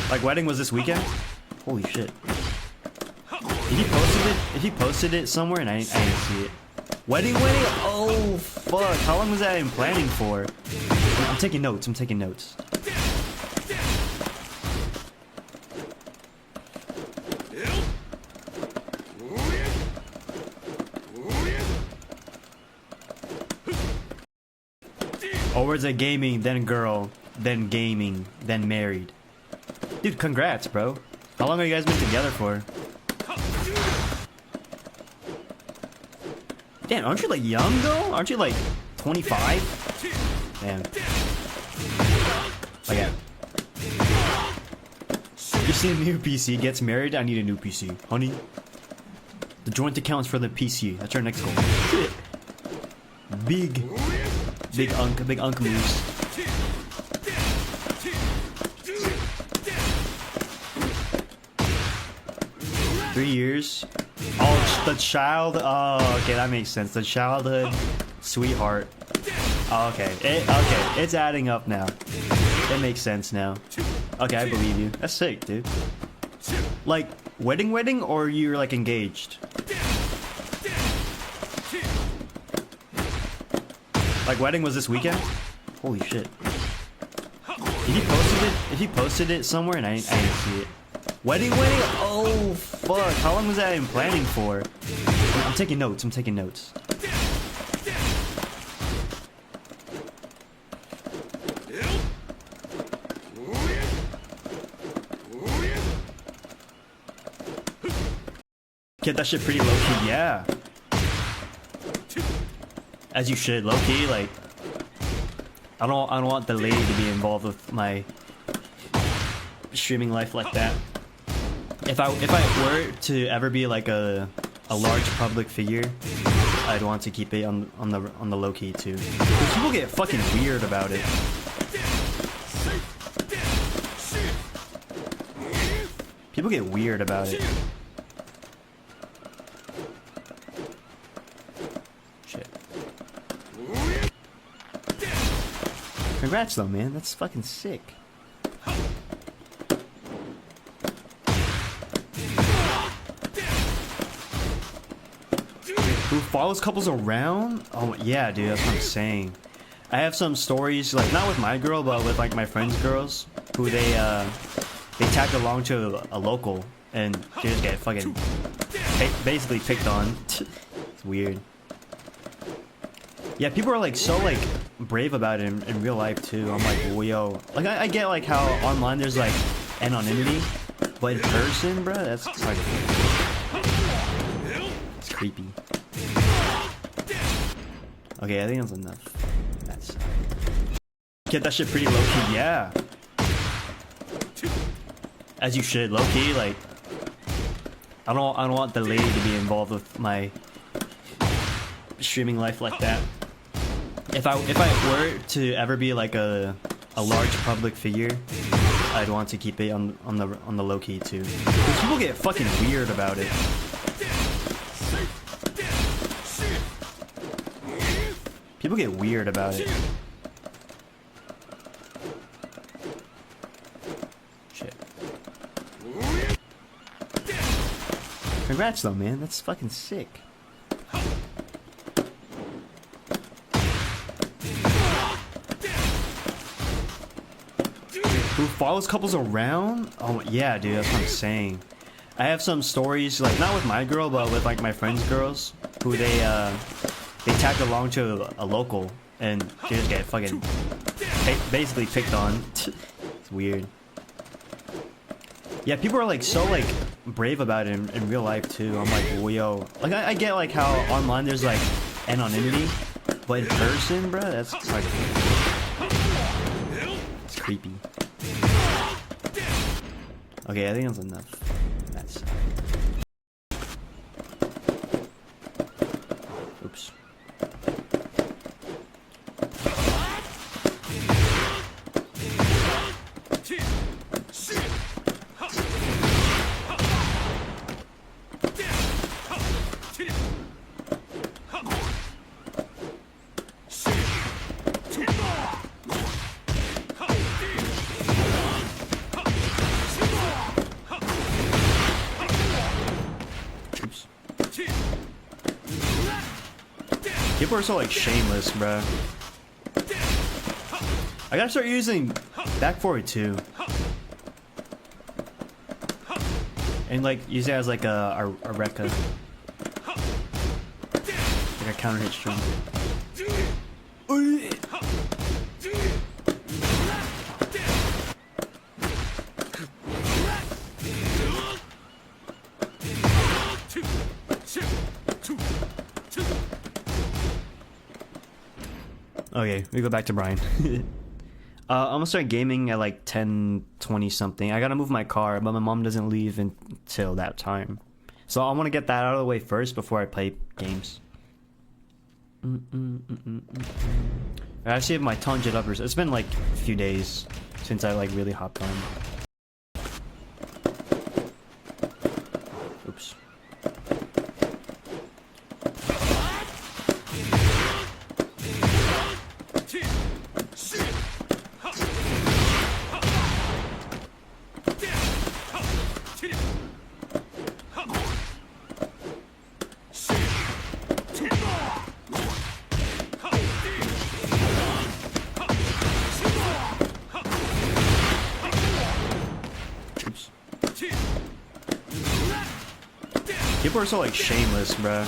Like, wedding was this weekend? Holy shit. If he posted it somewhere and I didn't see it. Wedding? Oh, fuck. How long was that in planning for? I'm taking notes. Or was it gaming, then girl, then gaming, then married? Dude, congrats, bro. How long have you guys been together for? Damn, aren't you like young though? Aren't you like 25? Damn. Oh yeah. You see a new PC, gets married, I need a new PC. Honey, the joint accounts for the PC. That's our next goal. Big unk moves. Three years. Oh, the child. Oh, okay, that makes sense. The childhood sweetheart. Oh, okay. It's adding up now. It makes sense now. Okay, I believe you. That's sick, dude. Like, wedding, or you're like engaged? Like, wedding was this weekend? Holy shit. If he posted it somewhere and I didn't see it. Wedding? Oh, fuck. How long was that in planning for? I'm taking notes. Get that shit pretty low-key, yeah. As you should, low-key, like... I don't want the lady to be involved with my streaming life like that. If I were to ever be like a large public figure, I'd want to keep it on the low key too. Because people get fucking weird about it. People get weird about it. Shit. Congrats though, man. That's fucking sick. Who follows couples around? Oh yeah, dude, that's what I'm saying. I have some stories, like not with my girl, but with like my friends' girls, who they tagged along to a local, and they just get fucking basically picked on. It's weird. Yeah, people are like so like brave about it in real life too. I'm like, well, yo, like I get like how online there's like anonymity, but in person, bro, that's like it's creepy. Okay, I think that's enough. That's get that shit pretty low key, yeah. As you should, low key, like I don't want the lady to be involved with my streaming life like that. If I were to ever be like a large public figure, I'd want to keep it on the low key too. Because people get fucking weird about it. People get weird about it. Shit. Congrats though, man. That's fucking sick. Who follows couples around? Oh yeah, dude, that's what I'm saying. I have some stories, like not with my girl, but with like my friends' girls, who they tagged along to a local, and they just get fucking basically picked on. It's weird. Yeah, people are like so like brave about it in real life too. I'm like, well, yo, like I get like how online there's like anonymity, but in person, bro, that's like it's creepy. Okay, I think that's enough. That's oops. People are so like shameless, bruh. I gotta start using back forward too. And like use it as like a Rekka. Like a counter hit string. Okay, we go back to Brian. I'm gonna start gaming at like 10:20 something. I gotta move my car, but my mom doesn't leave until that time. So I want to get that out of the way first before I play games. I actually have my tongue jet uppers. It's been like a few days since I like really hopped on. Oops. People are so like shameless, bruh.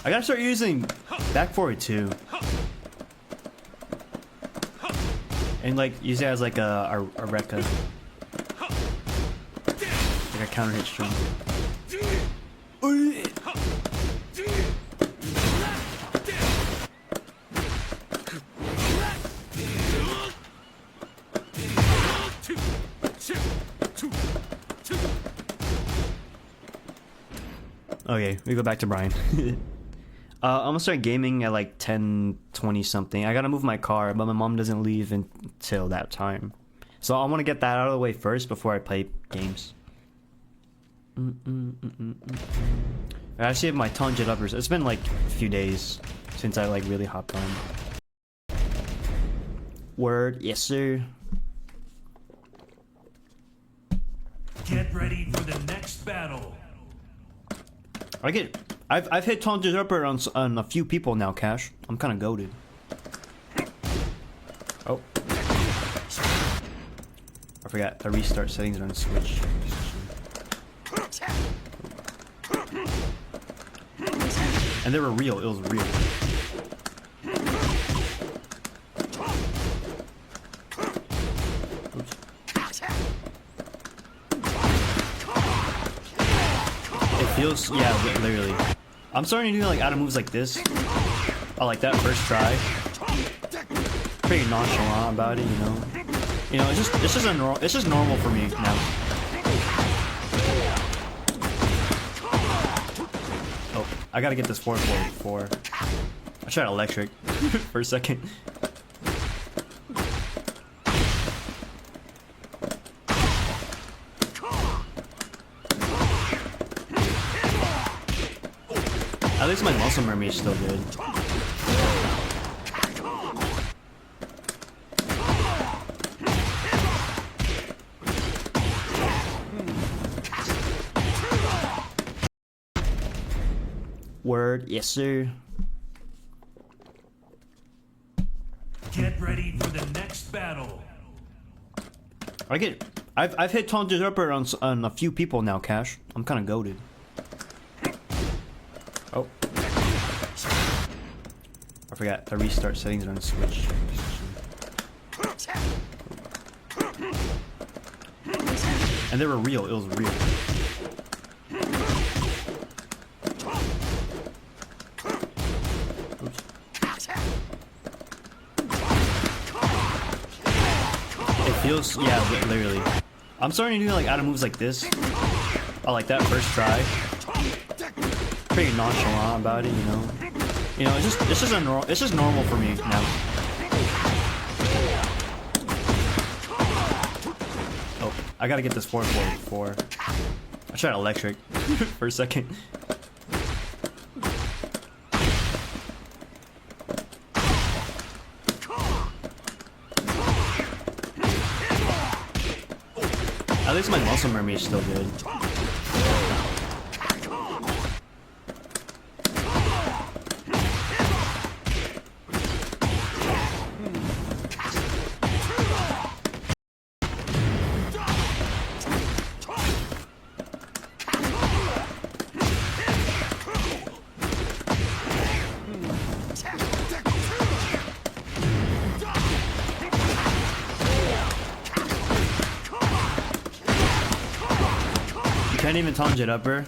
I gotta start using back forward too. And like use it as like a Rekka. Like a counter hit string. Okay, we go back to Brian. I'm gonna start gaming at like 10:20 something. I gotta move my car, but my mom doesn't leave until that time. So I want to get that out of the way first before I play games. I actually have my tongue jet uppers. It's been like a few days since I like really hopped on. Word, yes sir. Get ready for the next battle. I've hit tongue jet upper on a few people now, Cash. I'm kind of goated. Oh. I forgot the restart settings on Switch. And they were real, it was real. Oops. It feels, yeah, literally. I'm starting to do like out of moves like this. I like that first try. Pretty nonchalant about it, you know. You know, it's just normal for me now. Oh, I gotta get this 444. I tried electric for a second. At least my muscle memory is still good. Word, yes sir. Get ready for the next battle. I've hit tongue jet upper on a few people now, Cash. I'm kind of goated. Oh. I forgot the restart settings on Switch. And they were real, it was real. Oops. It feels, yeah, literally. I'm starting to do like out of moves like this. I like that first try. Pretty nonchalant about it, you know. You know, it's just normal for me now. Oh, I gotta get this 444. I tried electric for a second. At least my muscle memory is still good. can't even taunt Jet up, bro.